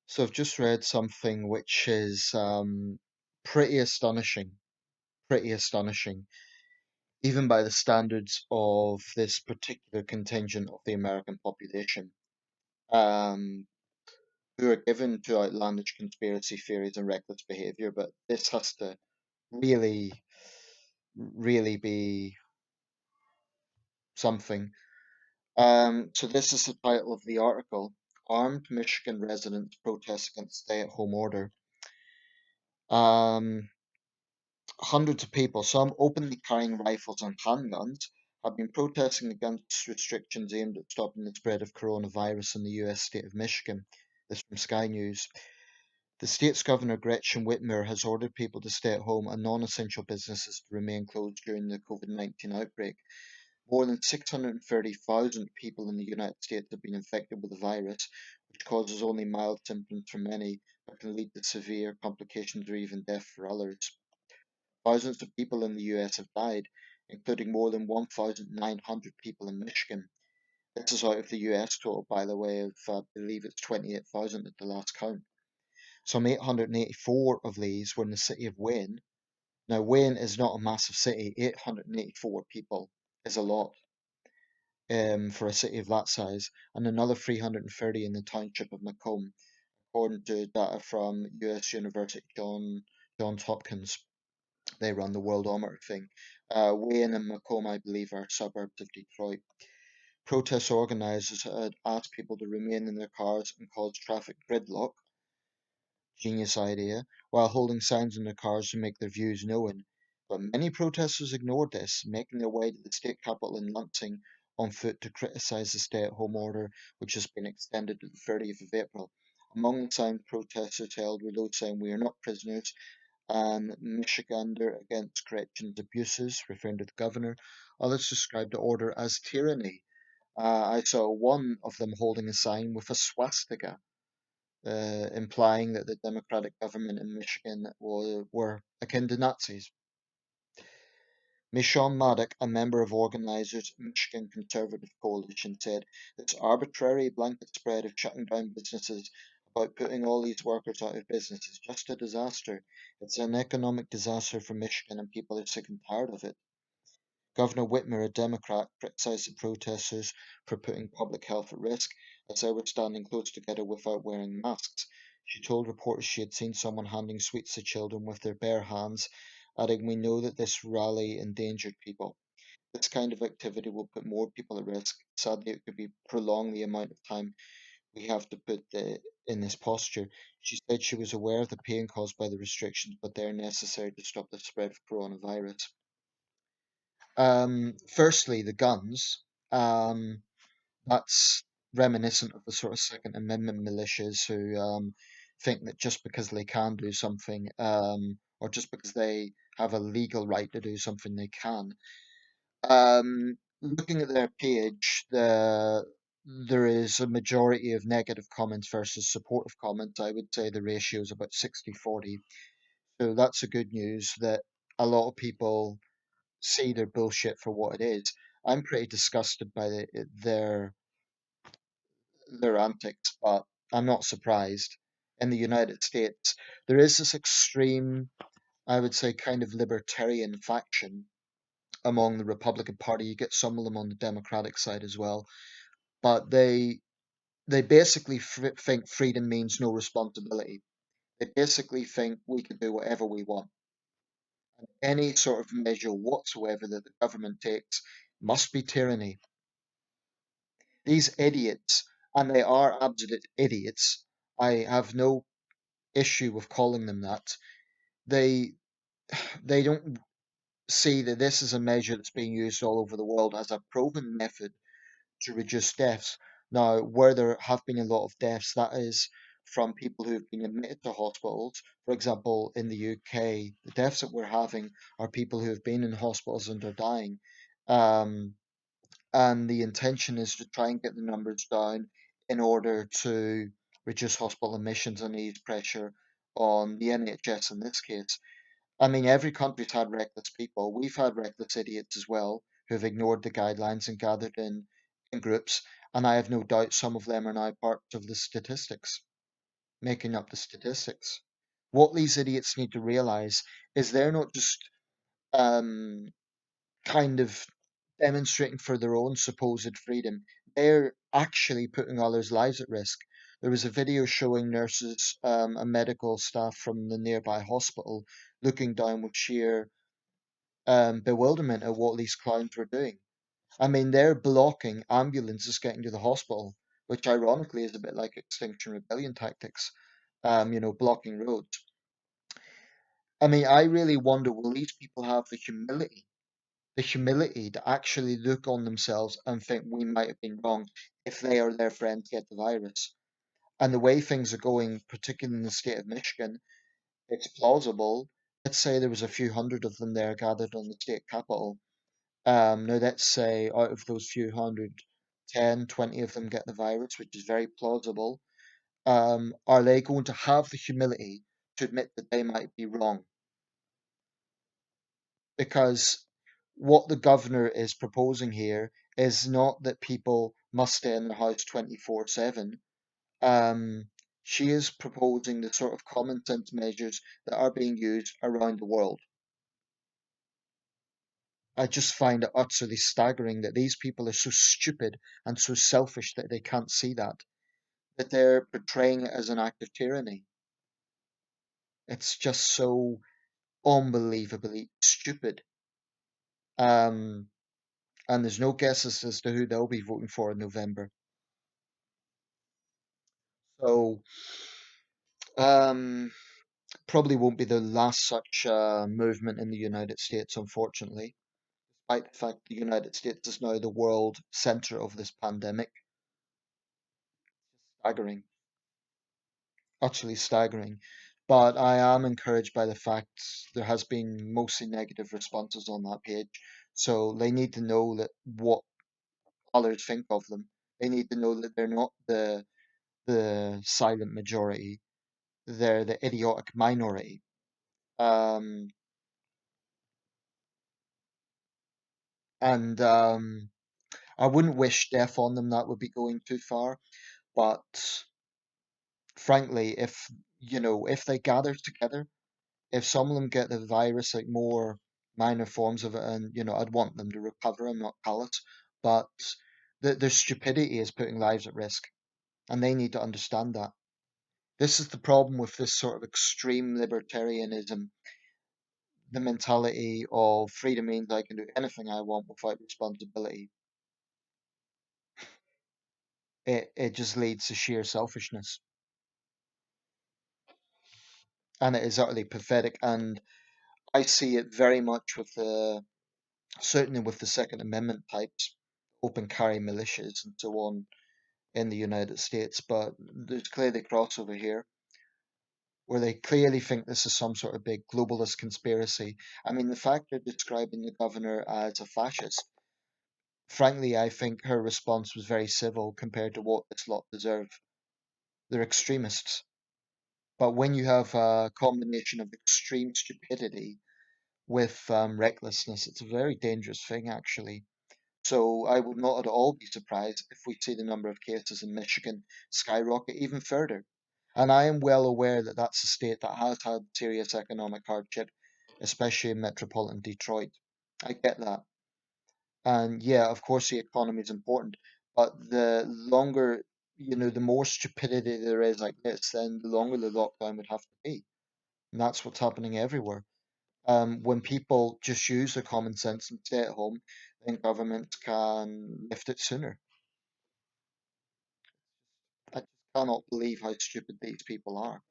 So I've just read something which is pretty astonishing, pretty astonishing, even by the standards of this particular contingent of the American population, um, who are given to outlandish conspiracy theories and reckless behavior. But this has to really, really be something. So this is the title of the article: Armed Michigan residents protest against stay-at-home order. Um, Hundreds of people, some openly carrying rifles and handguns, have been protesting against restrictions aimed at stopping the spread of coronavirus in the US state of Michigan. This from Sky News. The state's governor, Gretchen Whitmer, has ordered people to stay at home and non essential businesses to remain closed during the COVID-19 outbreak. More than 630,000 people in the United States have been infected with the virus, which causes only mild symptoms for many, but can lead to severe complications or even death for others. Thousands of people in the US have died, including more than 1,900 people in Michigan. This is out of the US total, by the way, of I believe it's 28,000 at the last count. Some 884 of these were in the city of Wayne. Now, Wayne is not a massive city. 884 people is a lot for a city of that size, and another 330 in the township of Macomb, according to data from US University Johns Hopkins. They run the Worldometer thing. Wayne and Macomb, I believe, are suburbs of Detroit. Protest organisers had asked people to remain in their cars and cause traffic gridlock, genius idea, while holding signs in their cars to make their views known. But many protesters ignored this, making their way to the state capitol in Lansing on foot to criticise the stay-at-home order, which has been extended to the 30th of April. Among the signs protesters held were those saying, "We are not prisoners," and "Michigander against Gretchen's abuses," referring to the governor. Others described the order as tyranny. I saw one of them holding a sign with a swastika, implying that the Democratic government in Michigan were akin to Nazis. Michonne Maddock, a member of organizers Michigan Conservative Coalition, said this arbitrary blanket spread of shutting down businesses about putting all these workers out of business is just a disaster. It's an economic disaster for Michigan and people are sick and tired of it. Governor Whitmer, a Democrat, criticized the protesters for putting public health at risk as they were standing close together without wearing masks. She told reporters she had seen someone handing sweets to children with their bare hands, adding, "We know that this rally endangered people. This kind of activity will put more people at risk. Sadly, it could be prolong the amount of time we have to put in this posture." She said she was aware of the pain caused by the restrictions, but they are necessary to stop the spread of coronavirus. Firstly, the guns. Um, that's reminiscent of the sort of Second Amendment militias who think that just because they can do something, or just because they have a legal right to do something, they can. Looking at their page, there is a majority of negative comments versus supportive comments. I would say the ratio is about 60-40. So that's a good news that a lot of people see their bullshit for what it is. I'm pretty disgusted by their antics, but I'm not surprised. In the United States, there is this extreme, I would say, kind of libertarian faction among the Republican Party. You get some of them on the Democratic side as well, but they basically think freedom means no responsibility. They basically think we can do whatever we want. Any sort of measure whatsoever that the government takes must be tyranny. These idiots, and they are absolute idiots, I have no issue with calling them that. They they don't see that this is a measure that's being used all over the world as a proven method to reduce deaths. Now, where there have been a lot of deaths, that is from people who have been admitted to hospitals. For example, in the UK, the deaths that we're having are people who have been in hospitals and are dying. Um, and the intention is to try and get the numbers down in order to reduce hospital admissions and ease pressure on the NHS in this case. I mean, every country's had reckless people. We've had reckless idiots as well who've ignored the guidelines and gathered in groups, and I have no doubt some of them are now part of the statistics. making up the statistics. What these idiots need to realize is they're not just um, kind of demonstrating for their own supposed freedom. They're actually putting others' lives at risk. There was a video showing nurses and medical staff from the nearby hospital looking down with sheer bewilderment at what these clowns were doing. I mean, they're blocking ambulances getting to the hospital, which ironically is a bit like Extinction Rebellion tactics, blocking roads. I mean, I really wonder, will these people have the humility to actually look on themselves and think we might have been wrong if they or their friends get the virus? And the way things are going, particularly in the state of Michigan, it's plausible. Let's say there was a few hundred of them there gathered on the state capital. Now let's say out of those few hundred, 10, 20 of them get the virus, which is very plausible. Are they going to have the humility to admit that they might be wrong? Because what the governor is proposing here is not that people must stay in their house 24/7. Um, she is proposing the sort of common sense measures that are being used around the world. I just find it utterly staggering that these people are so stupid and so selfish that they can't see that they're portraying it as an act of tyranny. It's just so unbelievably stupid. Um, and there's no guesses as to who they'll be voting for in November. So, um, probably won't be the last such movement in the United States, unfortunately, despite the fact the United States is now the world center of this pandemic. Staggering, utterly staggering. But I am encouraged by the fact there has been mostly negative responses on that page. So they need to know that what others think of them. They need to know that they're not the silent majority. They're the idiotic minority. Um, and I wouldn't wish death on them. That would be going too far. But frankly, if they gather together, if some of them get the virus, like more minor forms of it, and I'd want them to recover and not callous. But their stupidity is putting lives at risk, and they need to understand that. This is the problem with this sort of extreme libertarianism, the mentality of freedom means I can do anything I want without responsibility. It just leads to sheer selfishness, and it is utterly pathetic. And I see it very much with certainly with the Second Amendment types, open carry militias and so on in the United States. But there's clearly crossover here, where they clearly think this is some sort of big globalist conspiracy. I mean, the fact they're describing the governor as a fascist, frankly, I think her response was very civil compared to what this lot deserve. They're extremists. But when you have a combination of extreme stupidity with recklessness, it's a very dangerous thing, actually. So I would not at all be surprised if we see the number of cases in Michigan skyrocket even further. And I am well aware that that's a state that has had serious economic hardship, especially in metropolitan Detroit. I get that. And yeah, of course, the economy is important, but the longer, the more stupidity there is like this, then the longer the lockdown would have to be. And that's what's happening everywhere. When people just use their common sense and stay at home, then governments can lift it sooner. I just cannot believe how stupid these people are.